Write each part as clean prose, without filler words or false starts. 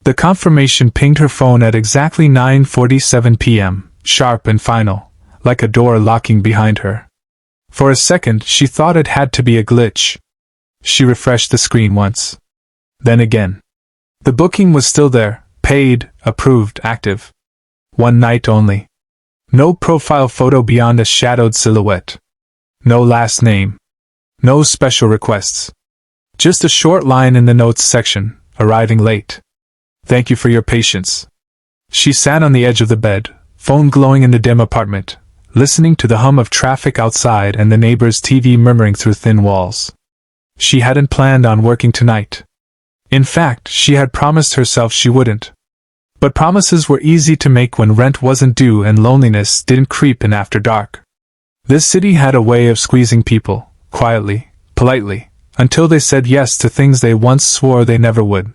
The confirmation pinged her phone at exactly 9:47 p.m., sharp and final, like a door locking behind her. For a second, she thought it had to be a glitch. She refreshed the screen once. Then again. The booking was still there, paid, approved, active. One night only. No profile photo beyond a shadowed silhouette. No last name. No special requests. Just a short line in the notes section, arriving late. Thank you for your patience. She sat on the edge of the bed, phone glowing in the dim apartment, listening to the hum of traffic outside and the neighbor's TV murmuring through thin walls. She hadn't planned on working tonight. In fact, she had promised herself she wouldn't. But promises were easy to make when rent wasn't due and loneliness didn't creep in after dark. This city had a way of squeezing people, quietly, politely, until they said yes to things they once swore they never would.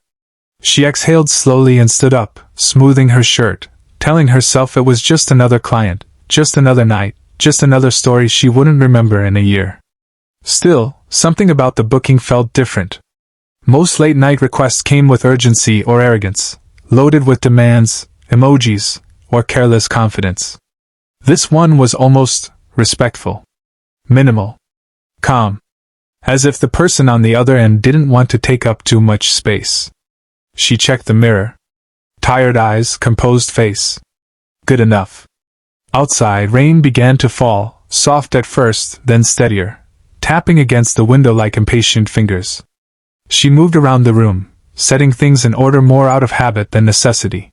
She exhaled slowly and stood up, smoothing her shirt, telling herself it was just another client, just another night, just another story she wouldn't remember in a year. Still, something about the booking felt different. Most late-night requests came with urgency or arrogance, loaded with demands, emojis, or careless confidence. This one was almost respectful. Minimal. Calm. As if the person on the other end didn't want to take up too much space. She checked the mirror. Tired eyes, composed face. Good enough. Outside, rain began to fall, soft at first, then steadier, tapping against the window like impatient fingers. She moved around the room, setting things in order more out of habit than necessity.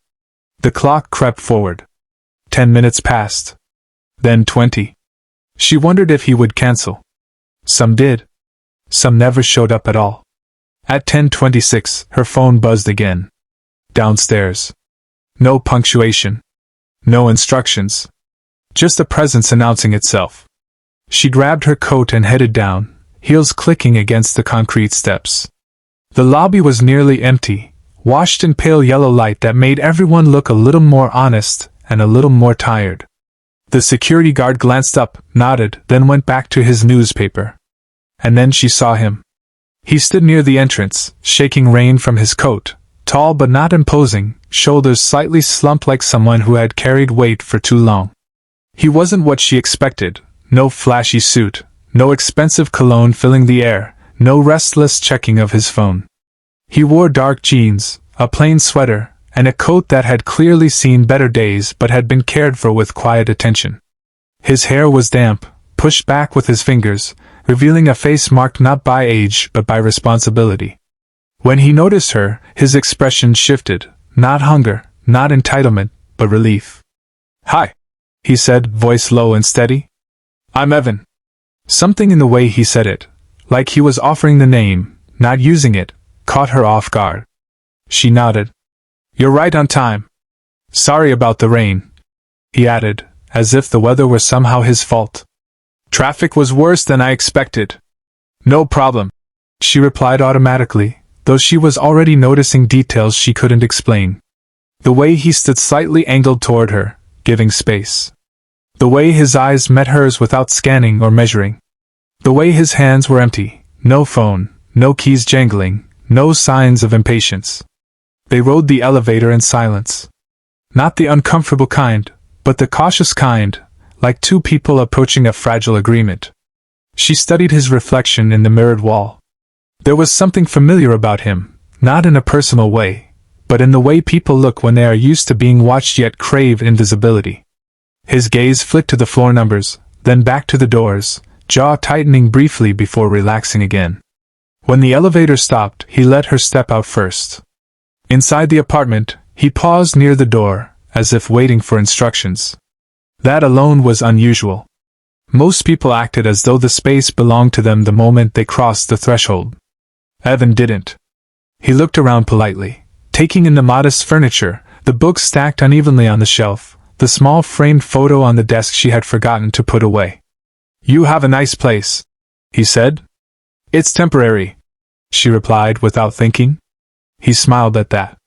The clock crept forward. 10 minutes passed. Then 20. She wondered if he would cancel. Some did. Some never showed up at all. At 10:26, her phone buzzed again. Downstairs. No punctuation. No instructions. Just a presence announcing itself. She grabbed her coat and headed down, heels clicking against the concrete steps. The lobby was nearly empty, washed in pale yellow light that made everyone look a little more honest and a little more tired. The security guard glanced up, nodded, then went back to his newspaper. And then she saw him. He stood near the entrance, shaking rain from his coat, tall but not imposing, shoulders slightly slumped like someone who had carried weight for too long. He wasn't what she expected, no flashy suit, no expensive cologne filling the air, no restless checking of his phone. He wore dark jeans, a plain sweater, and a coat that had clearly seen better days but had been cared for with quiet attention. His hair was damp, pushed back with his fingers, revealing a face marked not by age but by responsibility. When he noticed her, his expression shifted, not hunger, not entitlement, but relief. "Hi," he said, voice low and steady. "I'm Evan." Something in the way he said it, like he was offering the name, not using it, caught her off guard. She nodded. "You're right on time. Sorry about the rain," he added, as if the weather were somehow his fault. "Traffic was worse than I expected." "No problem," she replied automatically, though she was already noticing details she couldn't explain. The way he stood slightly angled toward her, giving space. The way his eyes met hers without scanning or measuring. The way his hands were empty, no phone, no keys jangling, no signs of impatience. They rode the elevator in silence. Not the uncomfortable kind, but the cautious kind, like two people approaching a fragile agreement. She studied his reflection in the mirrored wall. There was something familiar about him, not in a personal way, but in the way people look when they are used to being watched yet crave invisibility. His gaze flicked to the floor numbers, then back to the doors, jaw tightening briefly before relaxing again. When the elevator stopped, he let her step out first. Inside the apartment, he paused near the door, as if waiting for instructions. That alone was unusual. Most people acted as though the space belonged to them the moment they crossed the threshold. Evan didn't. He looked around politely, taking in the modest furniture, the books stacked unevenly on the shelf, the small framed photo on the desk she had forgotten to put away. "You have a nice place," he said. "It's temporary," she replied without thinking. He smiled at that.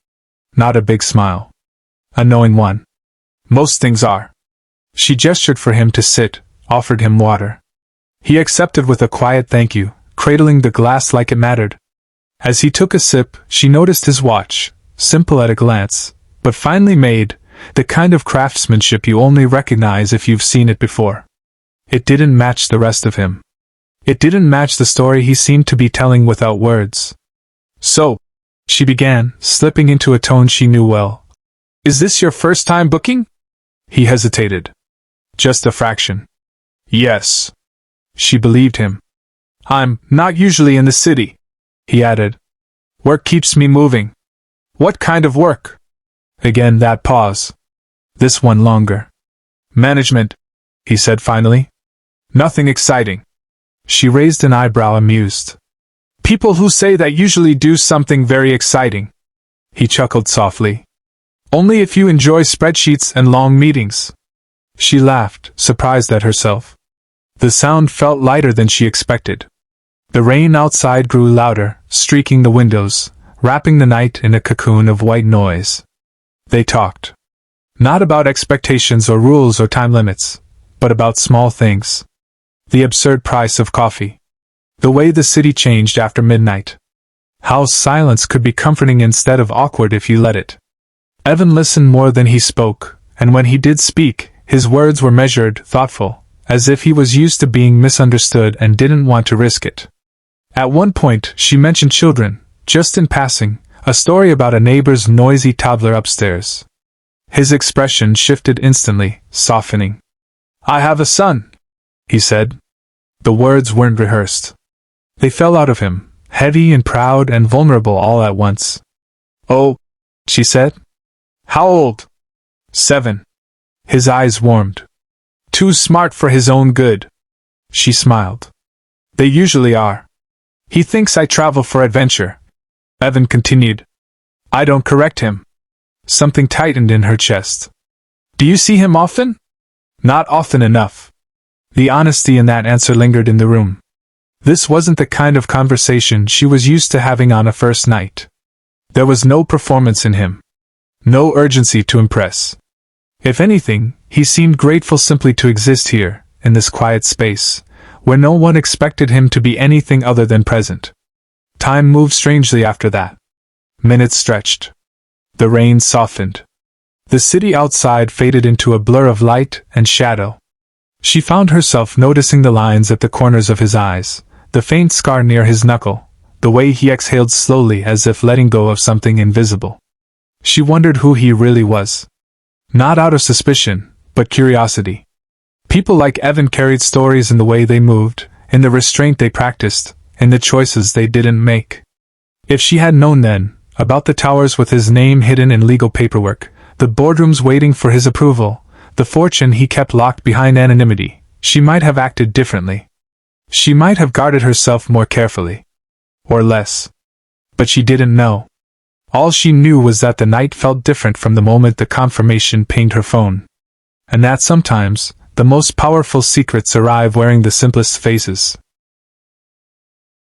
Not a big smile. A knowing one. "Most things are." She gestured for him to sit, offered him water. He accepted with a quiet thank you, cradling the glass like it mattered. As he took a sip, she noticed his watch, simple at a glance, but finely made, the kind of craftsmanship you only recognize if you've seen it before. It didn't match the rest of him. It didn't match the story he seemed to be telling without words. "So," she began, slipping into a tone she knew well. "Is this your first time booking?" He hesitated. "Just a fraction." "Yes." She believed him. "I'm not usually in the city," he added. "Work keeps me moving." "What kind of work?" Again that pause. This one longer. "Management," he said finally. "Nothing exciting." She raised an eyebrow, amused. "People who say that usually do something very exciting." He chuckled softly. "Only if you enjoy spreadsheets and long meetings." She laughed, surprised at herself. The sound felt lighter than she expected. The rain outside grew louder, streaking the windows, wrapping the night in a cocoon of white noise. They talked. Not about expectations or rules or time limits, but about small things. The absurd price of coffee. The way the city changed after midnight. How silence could be comforting instead of awkward if you let it. Evan listened more than he spoke, and when he did speak, his words were measured, thoughtful, as if he was used to being misunderstood and didn't want to risk it. At one point, she mentioned children, just in passing, a story about a neighbor's noisy toddler upstairs. His expression shifted instantly, softening. "I have a son," he said. The words weren't rehearsed. They fell out of him, heavy and proud and vulnerable all at once. "Oh," she said. "How old?" 7. His eyes warmed. "Too smart for his own good." She smiled. "They usually are. He thinks I travel for adventure," Evan continued. "I don't correct him." Something tightened in her chest. "Do you see him often?" "Not often enough." The honesty in that answer lingered in the room. This wasn't the kind of conversation she was used to having on a first night. There was no performance in him. No urgency to impress. If anything, he seemed grateful simply to exist here, in this quiet space, where no one expected him to be anything other than present. Time moved strangely after that. Minutes stretched. The rain softened. The city outside faded into a blur of light and shadow. She found herself noticing the lines at the corners of his eyes, the faint scar near his knuckle, the way he exhaled slowly as if letting go of something invisible. She wondered who he really was. Not out of suspicion, but curiosity. People like Evan carried stories in the way they moved, in the restraint they practiced, in the choices they didn't make. If she had known then, about the towers with his name hidden in legal paperwork, the boardrooms waiting for his approval, the fortune he kept locked behind anonymity, she might have acted differently. She might have guarded herself more carefully. Or less. But she didn't know. All she knew was that the night felt different from the moment the confirmation pinged her phone. And that sometimes, the most powerful secrets arrive wearing the simplest faces.